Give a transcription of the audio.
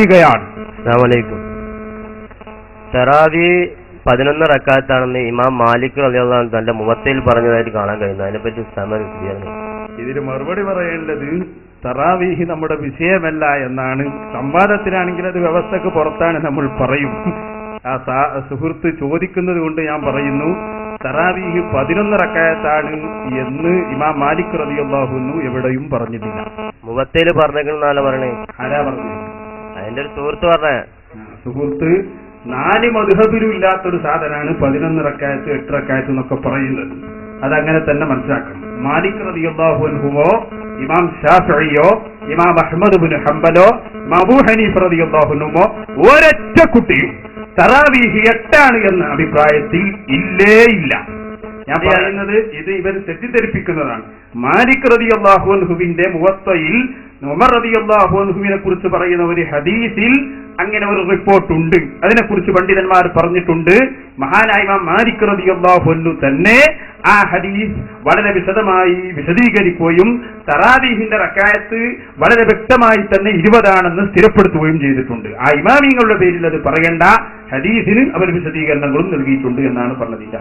അസ്സലാമു തറാവി 11 റക്അത്താണെന്ന് ഇമാം മാലിക് റളിയല്ലാഹു അൻഹു തന്റെ മുവത്തയിൽ പറഞ്ഞതായിട്ട് കാണാൻ കഴിയുന്നു. അതിനെപ്പറ്റി ഇതിന് മറുപടി പറയേണ്ടത് തറാവീഹ് നമ്മുടെ വിഷയമല്ല എന്നാണ്. സംവാദത്തിനാണെങ്കിൽ അത് വ്യവസ്ഥക്ക് പുറത്താണ് നമ്മൾ പറയും. ആ സുഹൃത്ത് ചോദിക്കുന്നത് കൊണ്ട് ഞാൻ പറയുന്നു, തറാവീഹ് 11 റക്അത്താണ് എന്ന് ഇമാം മാലിക് റളിയല്ലാഹു അൻഹു എവിടെയും പറഞ്ഞിട്ടില്ല. മുവത്തയിൽ പറഞ്ഞേക്കുന്നല്ല പറഞ്ഞേ. ആരാ പറഞ്ഞു? അതിന്റെ ഒരു സുഹൃത്ത് പറഞ്ഞ സുഹൃത്ത് 4 മദ്ഹബിലും ഇല്ലാത്തൊരു സാധനമാണ് 11 റക്അത്ത് 8 റക്അത്ത് എന്നൊക്കെ പറയുന്നത്. അതങ്ങനെ തന്നെ മനസ്സിലാക്കണം. മാലിക് റളിയല്ലാഹു അൻഹുവോ ഇമാം ഷാഫിഇയോ ഇമാം അഹ്മദ് ഇബ്നു ഹംബലോ ഇമാം അബൂ ഹനീഫ റളിയല്ലാഹു അൻഹുവോ ഒരൊറ്റ കുട്ടിയും തറാവീഹ് 8 ആണ് എന്ന അഭിപ്രായത്തിൽ ഇല്ലേ ഇല്ല. ഞാൻ പറയുന്നത് ഇത് ഇവർ തെറ്റിദ്ധരിപ്പിക്കുന്നതാണ്. മാലിക് റളിയല്ലാഹു അൻഹുവിന്റെ മുവത്തയിൽ ഉമർ റളിയല്ലാഹു അൻഹുവിനെ കുറിച്ച് പറയുന്ന ഒരു ഹദീസിൽ അങ്ങനെ ഒരു റിപ്പോർട്ട് ഉണ്ട്. അതിനെക്കുറിച്ച് പണ്ഡിതന്മാർ പറഞ്ഞിട്ടുണ്ട്. മഹാനായ ഇമാം മാലിക് റളിയല്ലാഹു അൻഹു തന്നെ ആ ഹദീസ് വളരെ വിശദമായി വിശദീകരിക്കുകയും തറാവീഹിന്റെ റക്അത്ത് വളരെ വ്യക്തമായി തന്നെ 20 ആണെന്ന് സ്ഥിരപ്പെടുത്തുകയും ചെയ്തിട്ടുണ്ട്. ആ ഇമാമിങ്ങളുടെ പേരിൽ അത് പറയേണ്ട, ഹദീസിന് അവർ വിശദീകരണങ്ങളും നൽകിയിട്ടുണ്ട് എന്നാണ് പറഞ്ഞത്.